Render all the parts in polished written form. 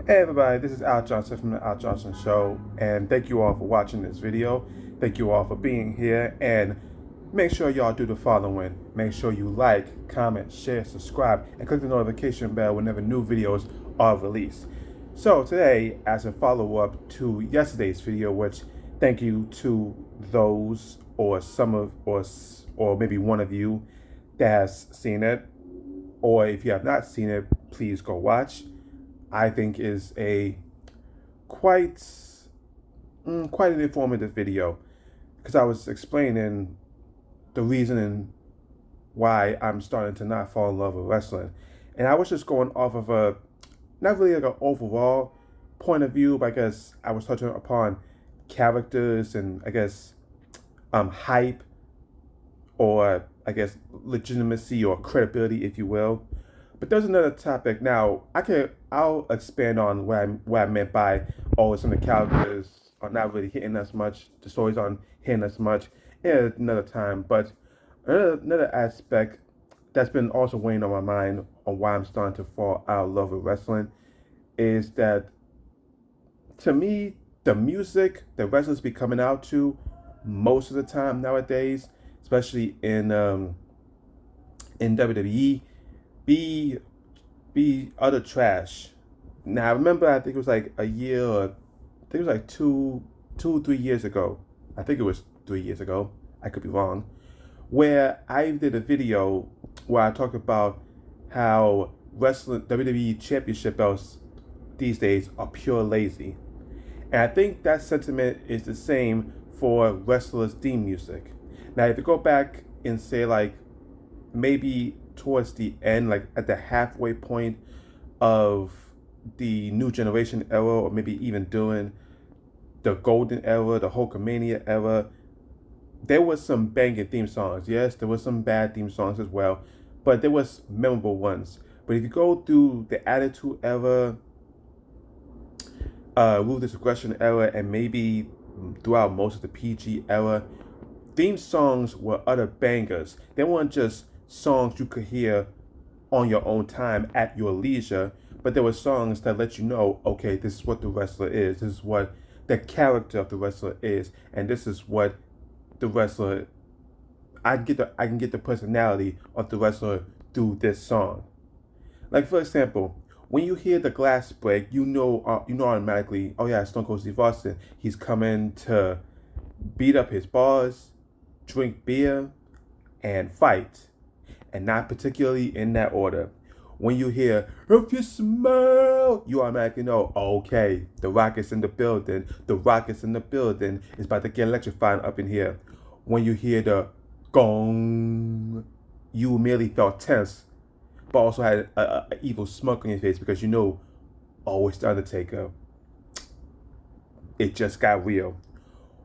Hey everybody, this is Al Johnson from the Al Johnson Show, and thank you all for watching this video. Thank you all for being here, and make sure y'all do the following. Make sure you like, comment, share, subscribe, and click the notification bell whenever new videos are released. So today, as a follow-up to yesterday's video, which thank you to those or some of or maybe one of you that has seen it, or if you have not seen it, please go watch. I think is a quite quite an informative video because I was explaining the reasoning why I'm starting to not fall in love with wrestling, and I was just going off of a not really like an overall point of view, but I guess I was touching upon characters and I guess hype or I guess legitimacy or credibility, if you will. But there's another topic. Now I'll expand on what I meant by some of the characters are not really hitting us much, the stories aren't hitting us much in another time. But another aspect that's been also weighing on my mind on why I'm starting to fall out of love with wrestling is that to me the music that wrestlers be coming out to most of the time nowadays, especially in WWE, be be utter trash. Now I remember I think it was like a year or I think it was like 3 years ago. I think it was 3 years ago. I could be wrong. Where I did a video where I talked about how wrestling WWE championship belts these days are pure lazy. And I think that sentiment is the same for wrestlers' theme music. Now if you go back and say like maybe towards the end, like at the halfway point of the new generation era, or maybe even during the golden era, the Hulkamania era, there was some banging theme songs. Yes, there was some bad theme songs as well, but there was memorable ones. But if you go through the Attitude era, Ruthless Aggression era, and maybe throughout most of the PG era, theme songs were utter bangers. They weren't just songs you could hear on your own time at your leisure, but there were songs that let you know, okay, this is what the wrestler is, this is what the character of the wrestler is, and this is what the wrestler I can get the personality of the wrestler through this song. Like for example, when you hear the glass break, you know automatically, oh yeah, Stone Cold Steve Austin. He's coming to beat up his bars, drink beer, and fight, and not particularly in that order. When you hear, if you smell, you automatically know, okay, the rocket's in the building. The rocket's in the building. It's about to get electrifying up in here. When you hear the gong, you immediately felt tense, but also had a evil smirk on your face because you know, oh, it's the Undertaker. It just got real.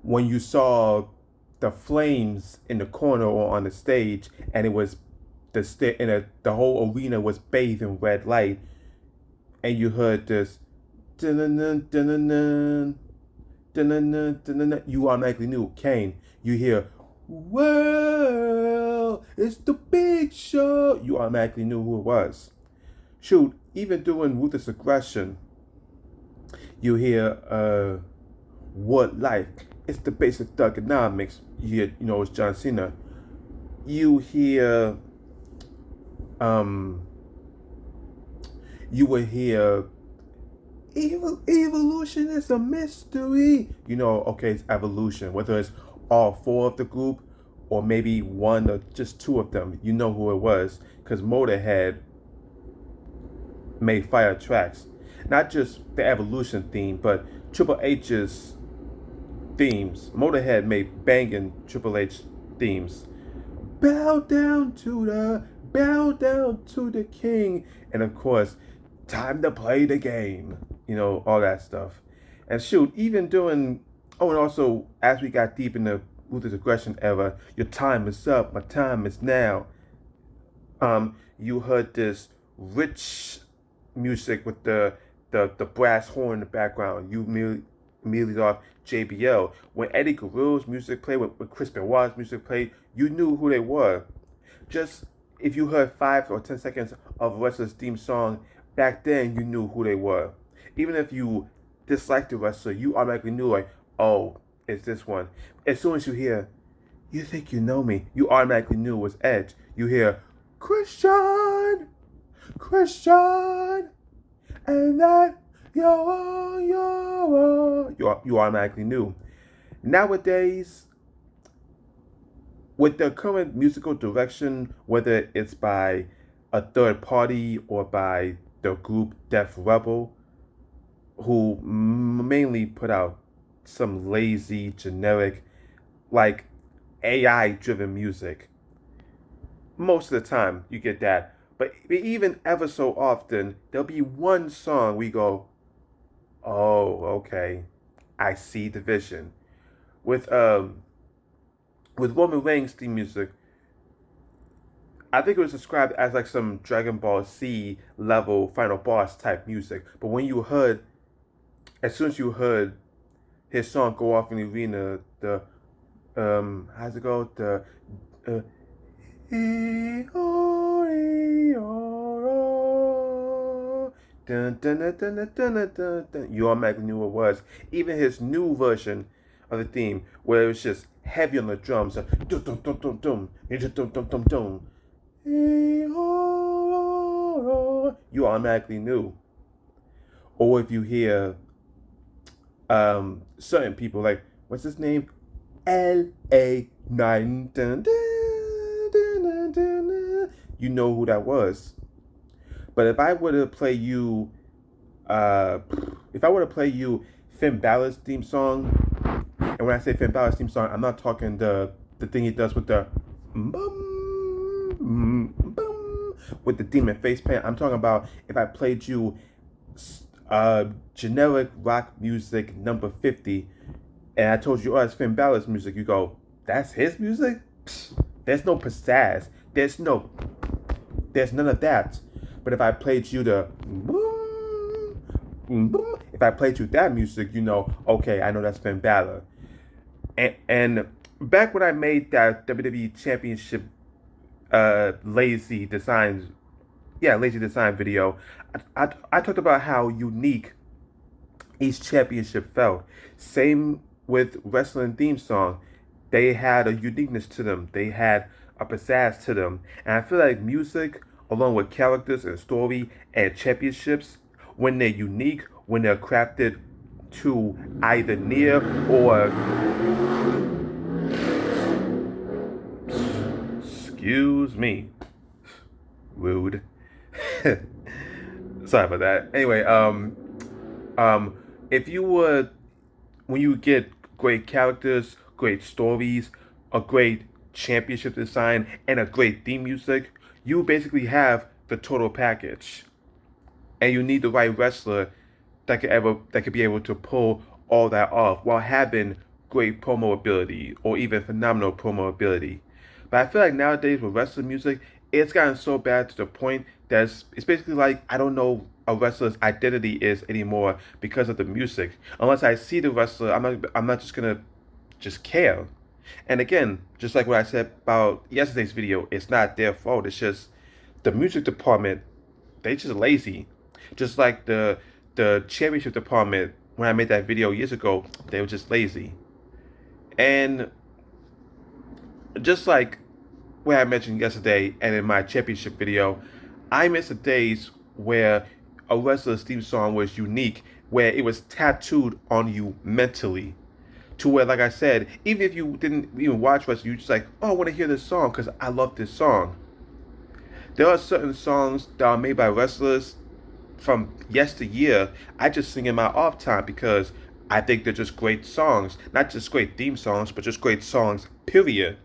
When you saw the flames in the corner or on the stage, and it was the whole arena was bathed in red light, and you heard this, dun-dun-dun, dun-dun-dun, dun-dun-dun, dun-dun-dun, you automatically knew Kane. You hear, well, it's the Big Show. You automatically knew who it was. Shoot, even doing Ruthless Aggression, you hear, what life? It's the basic thugonomics. You hear, it's John Cena. You hear, um, you will hear, evolution is a mystery. Okay, it's evolution. Whether it's all four of the group or maybe one or just two of them, you know who it was because Motorhead made fire tracks. Not just the evolution theme, but Triple H's themes. Motorhead made banging Triple H themes. Bow down to the king, and of course, time to play the game. All that stuff. And shoot, even doing. Oh, and also as we got deep in the Ruthless Aggression era, your time is up. My time is now. You heard this rich music with the brass horn in the background. You immediately thought JBL. When Eddie Guerrero's music played, when Chris Benoit's music played, you knew who they were. Just if you heard 5 or 10 seconds of a wrestler's theme song back then, you knew who they were. Even if you dislike the wrestler, you automatically knew like, oh, it's this one. As soon as you hear, you think you know me, you automatically knew it was Edge. You hear Christian, Christian, and that you automatically knew. Nowadays, with the current musical direction, whether it's by a third party or by the group Def Rebel, who mainly put out some lazy, generic, like AI driven music. Most of the time, you get that. But even ever so often, there'll be one song we go, oh, okay, I see the vision. With Roman Reigns theme music, I think it was described as like some Dragon Ball Z level final boss type music. But when you heard, as soon as you heard his song go off in the arena, the how's it go? The you automatically knew what it was. Even his new version of the theme, where it was just heavy on the drums, you automatically knew. Or if you hear certain people like, what's his name? LA9. You know who that was. But if I were to play you, Finn Balor's theme song, and when I say Finn Balor's theme song, I'm not talking the thing he does with the with the demon face paint. I'm talking about if I played you generic rock music number 50, and I told you, oh, it's Finn Balor's music, you go, that's his music? There's no pizzazz. There's none of that. But if I played you if I played you that music, you know, okay, I know that's Finn Balor. And back when I made that WWE Championship lazy design video, I talked about how unique each championship felt. Same with wrestling theme song. They had a uniqueness to them. They had a pizzazz to them. And I feel like music, along with characters and story and championships, when they're unique, when they're crafted to either near or excuse me, rude. Sorry about that. Anyway, if you would, when you get great characters, great stories, a great championship design, and a great theme music, you basically have the total package. And you need the right wrestler that could be able to pull all that off while having great promo ability or even phenomenal promo ability. But I feel like nowadays with wrestling music, it's gotten so bad to the point that it's basically like I don't know a wrestler's identity is anymore because of the music. Unless I see the wrestler, I'm not just gonna just care. And again, just like what I said about yesterday's video, it's not their fault. It's just the music department, they just lazy. Just like the championship department, when I made that video years ago, they were just lazy. And just like what I mentioned yesterday and in my championship video, I miss the days where a wrestler's theme song was unique, where it was tattooed on you mentally. To where, like I said, even if you didn't even watch wrestling, you just like, oh, I want to hear this song because I love this song. There are certain songs that are made by wrestlers from yesteryear. I just sing in my off time because I think they're just great songs. Not just great theme songs, but just great songs, period.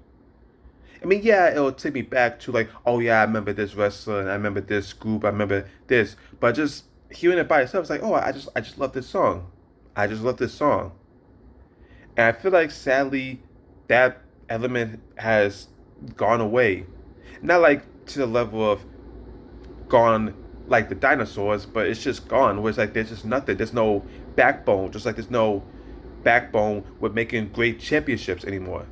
I mean, yeah, it'll take me back to like, oh yeah, I remember this wrestler, and I remember this group, I remember this. But just hearing it by itself, it's like, oh, I just love this song. I just love this song. And I feel like sadly that element has gone away. Not like to the level of gone like the dinosaurs, but it's just gone. Where it's like there's just nothing. There's no backbone. Just like there's no backbone with making great championships anymore.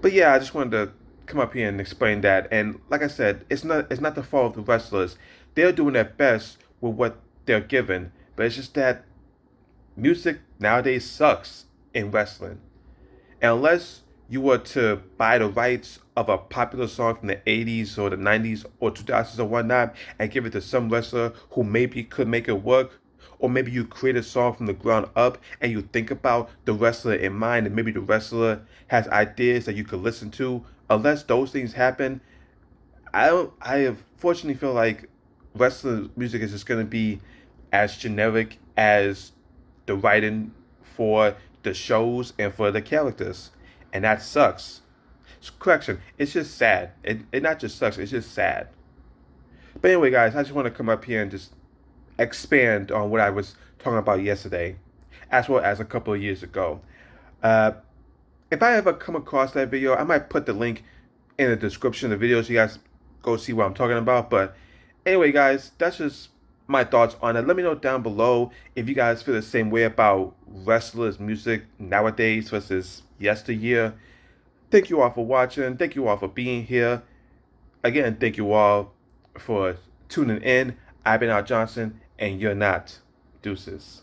But yeah, I just wanted to come up here and explain that. And like I said, it's not the fault of the wrestlers. They're doing their best with what they're given. But it's just that music nowadays sucks in wrestling. And unless you were to buy the rights of a popular song from the 80s or the 90s or 2000s or whatnot and give it to some wrestler who maybe could make it work, or maybe you create a song from the ground up and you think about the wrestler in mind and maybe the wrestler has ideas that you could listen to, unless those things happen, I fortunately feel like wrestling music is just gonna be as generic as the writing for the shows and for the characters, and that sucks. Correction, it's just sad. It not just sucks, it's just sad. But anyway, guys, I just want to come up here and just expand on what I was talking about yesterday, as well as a couple of years ago. Uh, if I ever come across that video, I might put the link in the description of the video so you guys go see what I'm talking about. But anyway, guys, that's just my thoughts on it. Let me know down below if you guys feel the same way about wrestlers' music nowadays versus yesteryear. Thank you all for watching. Thank you all for being here. Again, thank you all for tuning in. I've been Al Johnson, and you're not. Deuces.